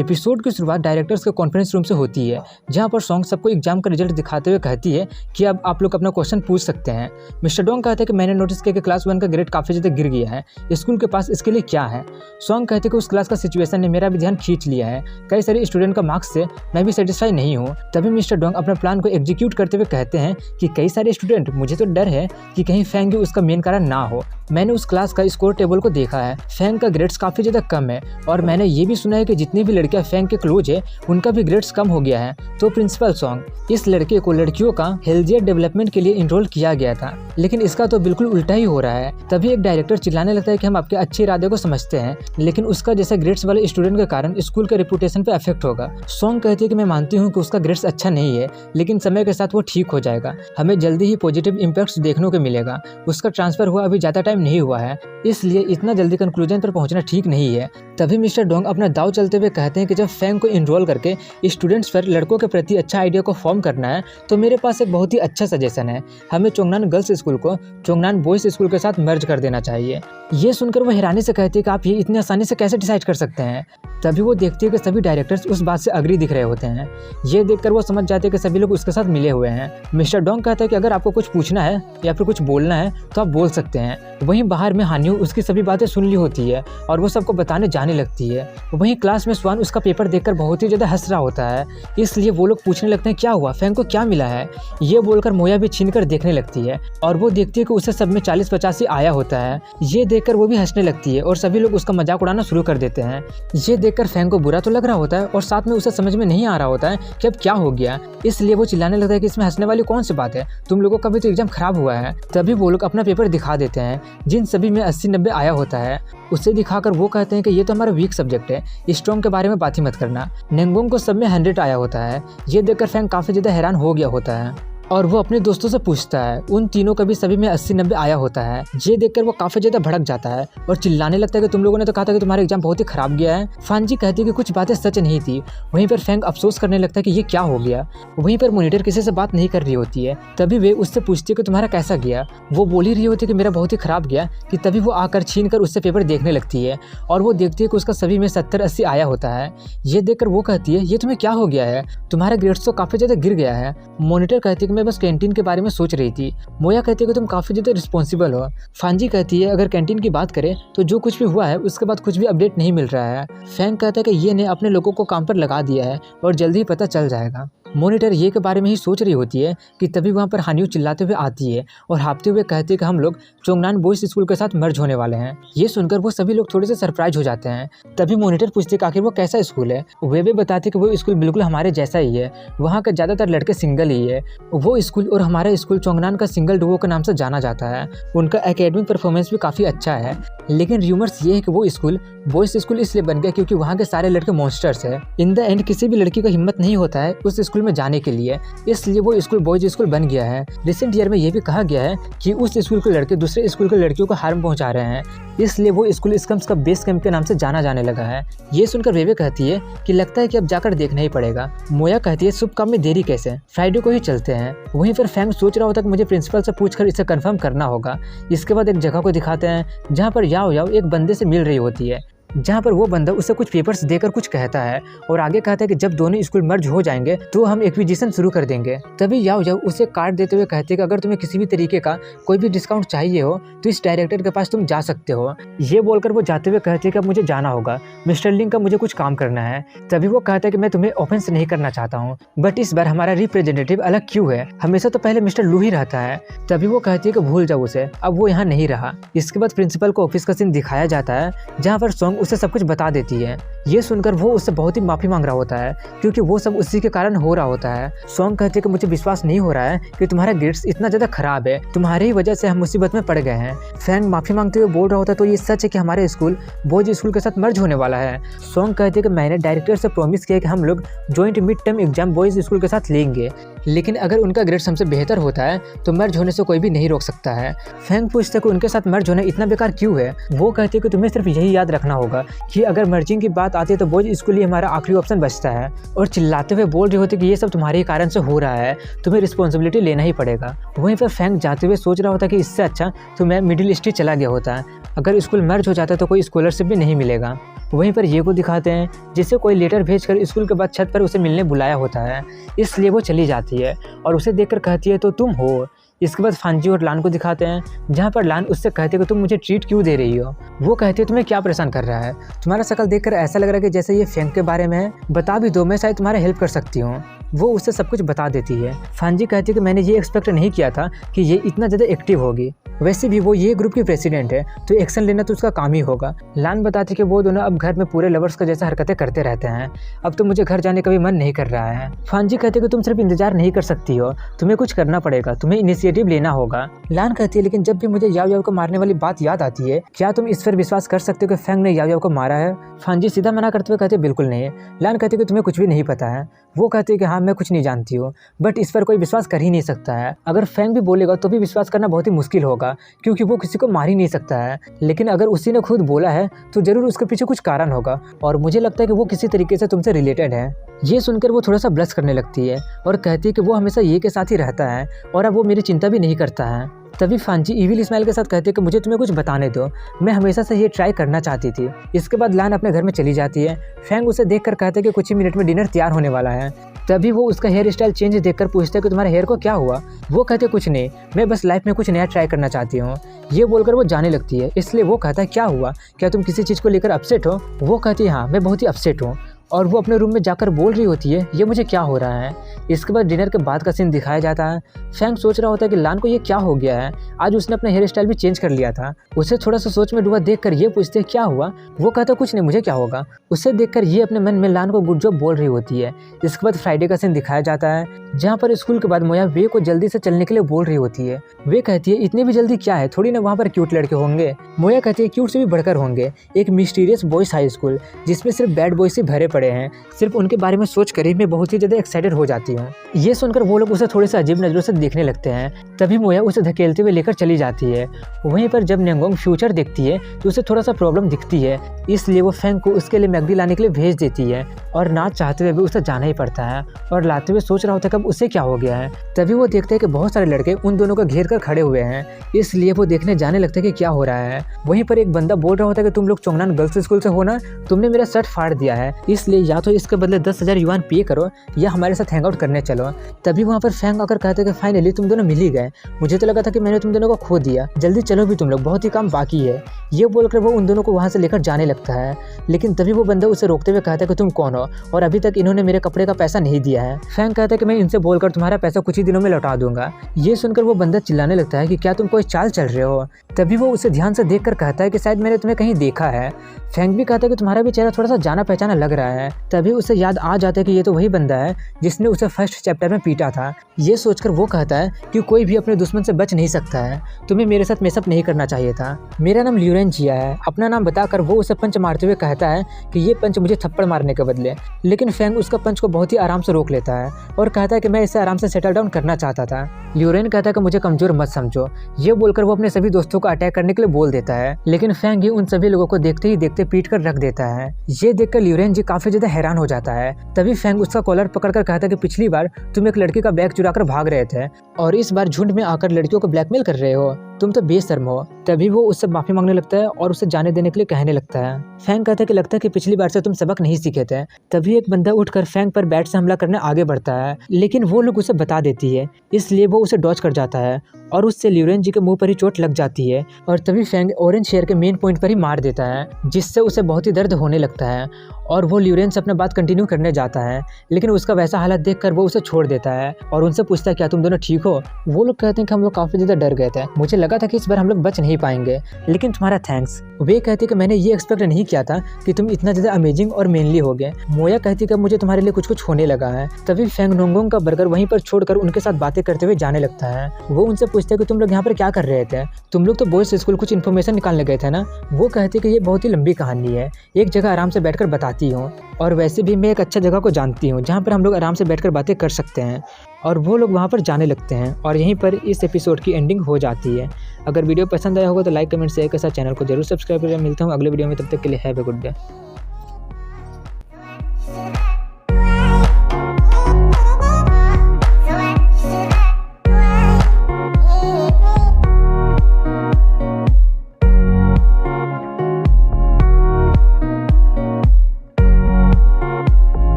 Episode की शुरुआत directors के कॉन्फ्रेंस रूम से होती है, जहां पर सॉन्ग सबको एग्जाम का रिजल्ट दिखाते हुए कहती है कि अब आप लोग अपना क्वेश्चन पूछ सकते हैं। मिस्टर डोंग कहते हैं कि मैंने नोटिस किया कि क्लास 1 का ग्रेड काफ़ी ज़्यादा गिर गया है, स्कूल के पास इसके लिए क्या है। सॉन्ग कहते हैं कि उस क्लास का सिचुएशन ने मेरा भी ध्यान खींच लिया है, कई सारे स्टूडेंट का मार्क्स से मैं भी सेटिस्फाई नहीं हूँ। तभी मिस्टर डोंग अपने प्लान को एग्जीक्यूट करते हुए कहते हैं कि कई सारे स्टूडेंट, मुझे तो डर है कि कहीं फैंग उसका मेन कारण ना हो। मैंने उस क्लास का स्कोर टेबल को देखा है, फैंग का ग्रेड्स काफ़ी ज़्यादा कम है और मैंने ये भी सुना है कि जितनी भी लड़कियां फैंग के क्लोज है उनका भी ग्रेड्स कम हो गया है। तो प्रिंसिपल सॉन्ग, इस लड़के को लड़कियों का हेल्थियर डेवलपमेंट के लिए इनरोल किया गया था, लेकिन इसका तो बिल्कुल उल्टा ही हो रहा है। तभी एक डायरेक्टर चिल्लाने लगता है कि हम आपके अच्छे इरादे को समझते हैं, लेकिन उसका जैसा ग्रेड्स वाले स्टूडेंट के कारण स्कूल के रेपुटेशन पे अफेक्ट होगा। सॉन्ग कहती है कि मैं मानती हूँ कि उसका ग्रेड्स अच्छा नहीं है, लेकिन समय के साथ वो ठीक हो जाएगा, हमें जल्दी ही पॉजिटिव इम्पैक्ट्स देखने को मिलेगा। उसका ट्रांसफर हुआ अभी ज़्यादा टाइम नहीं हुआ है, इसलिए इतना जल्दी कंक्लूजन पर पहुंचना ठीक नहीं है। तभी मिस्टर डोंग अपना दाव चलते हुए कहते हैं कि जब फैंग को इनरोल करके स्टूडेंट्स पर लड़कों के प्रति अच्छा आइडिया को फॉर्म करना है तो मेरे पास एक बहुत ही अच्छा सजेशन है, हमें चोंगनान गर्ल्स स्कूल को चोंगनान बॉयज स्कूल के साथ मर्ज कर देना चाहिए। ये सुनकर वो हैरानी से कहती है कि आप ये इतनी आसानी से कैसे डिसाइड कर सकते हैं। तभी वो देखती है कि सभी डायरेक्टर्स उस बात से अग्री दिख रहे होते हैं। ये देखकर वो समझ जाते हैं कि सभी लोग उसके साथ मिले हुए हैं। मिस्टर डोंग कहता है कि अगर आपको कुछ पूछना है या फिर कुछ बोलना है तो आप बोल सकते हैं। वहीं बाहर में हान्यू उसकी सभी बातें सुन ली होती है और वो सबको बताने जाने लगती है। वहीं क्लास में स्वान उसका पेपर देखकर बहुत ही ज़्यादा हंस रहा होता है, इसलिए वो लोग पूछने लगते हैं क्या हुआ, फैंग को क्या मिला है। ये बोलकर मोया भी छीन कर देखने लगती है और वो देखती है कि उसे सब में 40-50 ही आया होता है। ये देखकर वो भी हंसने लगती है और सभी लोग उसका मजाक उड़ाना शुरू कर देते हैं। ये देखकर फैंग को बुरा तो लग रहा होता है और साथ में उसे समझ में नहीं आ रहा होता है कि अब क्या हो गया, इसलिए वो चिल्लाने लगता है कि इसमें हंसने वाली कौन सी बात है, तुम लोगों का भी तो एग्जाम खराब हुआ है। तभी वो लोग अपना पेपर दिखा देते हैं, जिन सभी में 80-90 आया होता है। उसे दिखाकर वो कहते हैं कि ये तो हमारा वीक सब्जेक्ट है, स्ट्रॉन्ग के बारे में बात ही मत करना। नेंगोंग को सब में 100 आया होता है। ये देखकर फैंग काफ़ी ज़्यादा हैरान हो गया होता है और वो अपने दोस्तों से पूछता है, उन तीनों का भी सभी में 80-90 आया होता है। ये देखकर वो काफ़ी ज़्यादा भड़क जाता है और चिल्लाने लगता है कि तुम लोगों ने तो कहा था कि तुम्हारा एग्जाम बहुत ही खराब गया है। फांजी कहती है कि कुछ बातें सच नहीं थी। वहीं पर फैंग अफसोस करने लगता है कि ये क्या हो गया। वहीं पर मॉनिटर किसी से बात नहीं कर रही होती है। तभी वे उससे पूछती है कि तुम्हारा कैसा गया। वो बोल ही रही होती है कि मेरा बहुत ही खराब गया कि तभी वो आकर छीन कर उससे पेपर देखने लगती है और वो देखती है कि उसका सभी में 70-80 आया होता है। ये देखकर वो कहती है, ये तुम्हें क्या हो गया है, तुम्हारा ग्रेड्स तो काफ़ी ज़्यादा गिर गया है। मॉनिटर कहती है कि मैं बस कैंटीन के बारे में सोच रही थी। मोया कहती है कि तुम काफ़ी ज़्यादा रिस्पॉन्सिबल हो। फांजी कहती है अगर कैंटीन की बात करें तो जो कुछ भी हुआ है उसके बाद कुछ भी अपडेट नहीं मिल रहा है। फैंग कहता है कि ये ने अपने लोगों को काम पर लगा दिया है और जल्दी ही पता चल जाएगा। मॉनिटर ये के बारे में ही सोच रही होती है कि तभी वहाँ पर हान्यू चिल्लाते हुए आती है और हाँफते हुए कहती है कि हम लोग चोंगनान बॉयज स्कूल के साथ मर्ज होने वाले हैं। ये सुनकर वो सभी लोग थोड़े से सरप्राइज हो जाते हैं। तभी मॉनिटर पूछते कि आखिर वो कैसा स्कूल है। वे भी बताते कि वो स्कूल बिल्कुल हमारे जैसा ही है, वहाँ के ज़्यादातर लड़के सिंगल ही है। वो स्कूल और हमारा स्कूल चोंगनान का सिंगल डुओ के नाम से जाना जाता है। उनका एकेडमिक परफॉर्मेंस भी काफ़ी अच्छा है, लेकिन र्यूमर्स ये है कि वो स्कूल बॉयज स्कूल इसलिए बन गया क्योंकि वहाँ के सारे लड़के मॉन्स्टर्स है। इन द एंड किसी भी लड़की को हिम्मत नहीं होता है उस स्कूल में जाने के लिए, इसलिए वो स्कूल बॉयज स्कूल बन गया है। रिसेंट ईयर में ये भी कहा गया है कि उस स्कूल के लड़के दूसरे स्कूल के लड़कियों को हार्म पहुंचा रहे हैं, इसलिए वो स्कूल स्कम्स का बेस कैंप के नाम से जाना जाने लगा है। ये सुनकर वेवे कहती है कि लगता है कि अब जाकर देखना ही पड़ेगा। मोया कहती है शुभ काम में देरी कैसे, फ्राइडे को ही चलते हैं। वहीं पर फैंग सोच रहा होता है कि मुझे प्रिंसिपल से पूछकर इसे कंफर्म करना होगा। इसके बाद एक जगह को दिखाते हैं जहाँ पर याओ याओ एक बंदे से मिल रही होती है, जहाँ पर वो बंदा उसे कुछ पेपर्स देकर कुछ कहता है और आगे कहता है कि जब दोनों स्कूल मर्ज हो जाएंगे तो हम एक्विजिशन शुरू कर देंगे। तभी याओ याओ उसे कार्ड देते हुए कहते हैं कि अगर तुम्हें किसी भी तरीके का कोई भी डिस्काउंट चाहिए हो तो इस डायरेक्टर के पास तुम जा सकते हो। ये बोलकर वो जाते हुए कहते हैं कि अब मुझे जाना होगा, मिस्टर लिंग का मुझे कुछ काम करना है। तभी वो कहता है कि मैं तुम्हें ऑफेंस नहीं करना चाहता हूँ, बट इस बार हमारा रिप्रेजेंटेटिव अलग क्यों है, हमेशा तो पहले मिस्टर लू ही रहता है। तभी वो कहती है कि भूल जाओ उसे, अब वो यहाँ नहीं रहा। इसके बाद प्रिंसिपल को ऑफिस का सीन दिखाया जाता है जहाँ पर सॉन्ग उसे सब कुछ बता देती है। ये सुनकर वो उससे बहुत ही माफी मांग रहा होता है क्योंकि वो सब उसी के कारण हो रहा होता है। सॉन्ग कहती है कि मुझे विश्वास नहीं हो रहा है कि तुम्हारा ग्रेड्स इतना ज्यादा खराब है, तुम्हारी ही वजह से हम मुसीबत में पड़ गए हैं। फैंग माफी मांगते हुए बोल रहा होता है तो ये सच है कि हमारे स्कूल बॉयज स्कूल के साथ मर्ज होने वाला है। सॉन्ग कहती है कि मैंने डायरेक्टर से प्रॉमिस किया कि हम लोग joint mid term exam boys school के साथ लेंगे, लेकिन अगर उनका ग्रेड्स हमसे बेहतर होता है तो मर्ज होने से कोई भी नहीं रोक सकता है। फैंग पूछता है कि उनके साथ मर्ज होना इतना बेकार क्यों है। वो कहती है कि तुम्हें सिर्फ यही याद रखना होगा कि अगर मर्जिंग की बात आती है तो बॉयज स्कूल ही हमारा आखिरी ऑप्शन बचता है। और चिल्लाते हुए बोल रहे होते कि ये सब तुम्हारे ही कारण से हो रहा है, तुम्हें रिस्पॉन्सिबिलिटी लेना ही पड़ेगा। वहीं पर फैंग जाते हुए सोच रहा होता कि इससे अच्छा तो मैं मिडिल ईस्ट ही चला गया होता, अगर स्कूल मर्ज हो जाता तो कोई स्कॉलरशिप भी नहीं मिलेगा। वहीं पर ये को दिखाते हैं जिसे कोई लेटर भेजकर स्कूल के बाद छत पर उसे मिलने बुलाया होता है, इसलिए वो चली जाती है और उसे देखकर कहती है तो तुम हो। इसके बाद फांजी और लान को दिखाते हैं जहाँ पर लान उससे कहती है कि तुम मुझे ट्रीट क्यों दे रही हो। वो कहती है तुम्हें क्या परेशान कर रहा है, तुम्हारा शक्ल देखकर ऐसा लग रहा है कि जैसे ये फेंग के बारे में है, बता भी दो, मैं शायद तुम्हारा हेल्प कर सकती हूँ। वो उससे सब कुछ बता देती है। फांजी कहती है कि मैंने ये एक्सपेक्ट नहीं किया था कि ये इतना ज़्यादा एक्टिव होगी, वैसे भी वो ये ग्रुप की प्रेसिडेंट है तो एक्शन लेना तो उसका काम ही होगा। लान बताती कि वो दोनों अब घर में पूरे लवर्स का जैसा हरकतें करते रहते हैं, अब तो मुझे घर जाने का भी मन नहीं कर रहा है। फांजी कहती है कि तुम सिर्फ इंतजार नहीं कर सकती हो, तुम्हें कुछ करना पड़ेगा, तुम्हें इनिशिएटिव लेना होगा। लान कहती है लेकिन जब भी मुझे याओ याओ को मारने वाली बात याद आती है, क्या तुम इस पर विश्वास कर सकते हो कि फेंग ने याओ याओ को मारा है? फांजी सीधा मना करते हुए कहती है बिल्कुल नहीं। लान कहती है कि तुम्हें कुछ भी नहीं पता है। वो कहती है कि हाँ मैं कुछ नहीं जानती हूँ, बट इस पर कोई विश्वास कर ही नहीं सकता है। अगर फेंग भी बोलेगा तो भी विश्वास करना बहुत ही मुश्किल होगा क्योंकि वो किसी को मार ही नहीं सकता है, लेकिन अगर उसी ने खुद बोला है तो जरूर उसके पीछे कुछ कारण होगा और मुझे लगता है कि वो किसी तरीके से तुमसे रिलेटेड है। ये सुनकर वो थोड़ा सा ब्लश करने लगती है और कहती है कि वो हमेशा ये के साथ ही रहता है और अब वो मेरी चिंता भी नहीं करता है। तभी फांजी इविल स्माइल के साथ कहते हैं कि मुझे तुम्हें कुछ बताने दो, मैं हमेशा से ये ट्राई करना चाहती थी। इसके बाद लान अपने घर में चली जाती है। फेंग उसे देखकर कहते हैं कि कुछ ही मिनट में डिनर तैयार होने वाला है। तभी वो उसका हेयर स्टाइल चेंज देखकर पूछते हैं कि तुम्हारे हेयर को क्या हुआ? वो कहते कुछ नहीं, मैं बस लाइफ में कुछ नया ट्राई करना चाहती हूँ। ये बोलकर वो जाने लगती है। इसलिए वो कहता है क्या हुआ, क्या तुम किसी चीज़ को लेकर अपसेट हो? वो कहती है हाँ मैं बहुत ही अपसेट हूँ और वो अपने रूम में जाकर बोल रही होती है ये मुझे क्या हो रहा है। इसके बाद डिनर के बाद का सीन दिखाया जाता है। फेंग सोच रहा होता है कि लान को ये क्या हो गया है, आज उसने अपना हेयर स्टाइल भी चेंज कर लिया था। उसे थोड़ा सा सोच में डूबा देखकर ये पूछते हैं क्या हुआ? वो कहता कुछ नहीं, मुझे क्या होगा। उसे देखकर ये अपने मन में लान को गुड जॉब बोल रही होती है। इसके बाद फ्राइडे का सीन दिखाया जाता है जहाँ पर स्कूल के बाद मोया वे को जल्दी से चलने के लिए बोल रही होती है। वे कहती है इतनी भी जल्दी क्या है, थोड़ी ना वहाँ पर क्यूट लड़के होंगे। मोया कहती है क्यूट से भी बढ़कर होंगे, एक मिस्टीरियस बॉयज हाई स्कूल जिसमें सिर्फ बैड बॉयज से भरे पड़े हैं। सिर्फ उनके बारे में सोच कर ही मैं बहुत ही ज़्यादा एक्साइटेड हो जाती हूँ। ये सुनकर वो लोग उसे थोड़े से अजीब नज़रों से देखने लगते हैं। तभी मोया उसे धकेलते हुए लेकर चली जाती है। वहीं पर जब नेंगोंग फ्यूचर देखती है तो उसे थोड़ा सा प्रॉब्लम दिखती है, इसलिए वो फेंग को उसके लिए मैगडी लाने के लिए भेज देती है और ना चाहते हुए भी उसे जाना ही पड़ता है और लाते हुए सोच रहा होता है कि अब उसे क्या हो गया है। तभी वो देखते हैं कि बहुत सारे लड़के उन दोनों को घेर कर खड़े हुए हैं, इसलिए वो देखने जाने लगते हैं कि क्या हो रहा है। वहीं पर एक बंदा बोल रहा होता है कि तुम लोग चोंगनान गर्ल्स स्कूल से हो ना, तुमने मेरा शर्ट फाड़ दिया है, इसलिए या तो इसके बदले 10,000 युआन पे करो या हमारे साथ हैंग आउट करने चलो। तभी वहाँ पर फेंग आकर कहते हैं कि फाइनली तुम दोनों मिल ही गए, मुझे तो लगा था कि मैंने तुम दोनों को खो दिया, जल्दी चलो भी तुम लोग, बहुत ही काम बाकी है। ये बोलकर वो उन दोनों को वहाँ से लेकर जाने लगता है, लेकिन तभी वो बंदा उसे रोकते हुए कहता है कि तुम कौन हो और अभी तक इन्होंने मेरे कपड़े का पैसा नहीं दिया है। फेंग कहता है कि मैं इनसे बोलकर तुम्हारा पैसा कुछ ही दिनों में लौटा दूंगा। ये सुनकर वो बंदा चिल्लाने लगता है कि क्या तुम कोई चाल चल रहे हो। तभी वो उसे ध्यान से देखकर कहता है कि शायद मैंने तुम्हें कहीं देखा है। फेंग भी कहता है कि तुम्हारा भी चेहरा थोड़ा सा जाना पहचाना लग रहा है। तभी उसे याद आ जाता है कि ये तो वही बंदा है जिसने उसे फर्स्ट चैप्टर में पीटा था। ये सोचकर वो कहता है कि कोई भी अपने दुश्मन से बच नहीं सकता है, तुम्हें मेरे साथ मेसअप नहीं करना चाहिए था। मेरा नाम ल्यूरेन जिया है। अपना नाम बताकर वो उसे पंच मारते हुए कहता है कि ये पंच मुझे थप्पड़ मारने के बदले, लेकिन फेंग उसका पंच को बहुत ही आराम से रोक लेता है और कहता है कि मैं इसे आराम से सेटल डाउन करना चाहता था। ल्यूरेन कहता है कि मुझे कमजोर मत समझो। ये बोलकर वो अपने सभी दोस्तों को अटैक करने के लिए बोल देता है, लेकिन फेंग ही उन सभी लोगों को देखते ही देखते पीट कर रख देता है। ये देखकर ल्यूरेन जी काफी ज्यादा हैरान हो जाता है। तभी फेंग उसका कॉलर पकड़कर कहता है कि पिछली बार तुम एक लड़की का बैग चुराकर भाग रहे थे और इस बार झुंड में आकर लड़कियों को ब्लैकमेल कर रहे हो, तुम तो बेशर्म हो। तभी वो उससे माफी मांगने लगता है और उसे जाने देने के लिए कहने लगता है। फेंग कहता है कि लगता है कि पिछली बार से तुम सबक नहीं सीखे थे। तभी एक बंदा उठकर फेंग पर बैट से हमला करने आगे बढ़ता है, लेकिन वो लोग उसे बता देती है, इसलिए वो उसे डॉज कर जाता है और उससे ल्यूरेन जी के मुंह पर ही चोट लग जाती है और तभी फेंग ऑरेंज शेयर के मेन पॉइंट पर ही मार देता है, जिससे उसे बहुत ही दर्द होने लगता है और वो ल्यूरेन से अपना बात कंटिन्यू करने जाता है, लेकिन उसका वैसा हालत देखकर वो उसे छोड़ देता है और उनसे पूछता है क्या तुम दोनों ठीक हो। वो लोग कहते हैं कि हम लोग काफी ज्यादा डर गए थे, मुझे लगा था कि इस बार हम लोग बच नहीं पाएंगे, लेकिन तुम्हारा थैंक्स। वे कहते कि मैंने ये एक्सपेक्ट नहीं किया था कि तुम इतना ज्यादा अमेजिंग और मेनली हो गए। मोया कहती कि मुझे तुम्हारे लिए कुछ कुछ होने लगा है। तभी फेंग नोंगोंग का बर्गर वहीं पर छोड़कर उनके साथ बातें करते हुए जाने लगता है। वो उनसे पूछते कि तुम लोग यहाँ पर क्या कर रहे थे, तुम लोग तो बॉयज स्कूल कुछ इन्फॉर्मेशन निकालने गए थे ना। वो कहते कि ये बहुत ही लंबी कहानी है, एक जगह आराम से बैठकर बताती हूँ, और वैसे भी मैं एक अच्छा जगह को जानती हूँ जहाँ पर हम लोग आराम से बैठकर बातें कर सकते हैं। और वो लोग वहाँ पर जाने लगते हैं और यहीं पर इस एपिसोड की एंडिंग हो जाती है। अगर वीडियो पसंद आया होगा तो लाइक कमेंट शेयर के साथ चैनल को जरूर सब्सक्राइब करें। मिलता हूँ अगले वीडियो में, तब तक के लिए हैव अ गुड डे।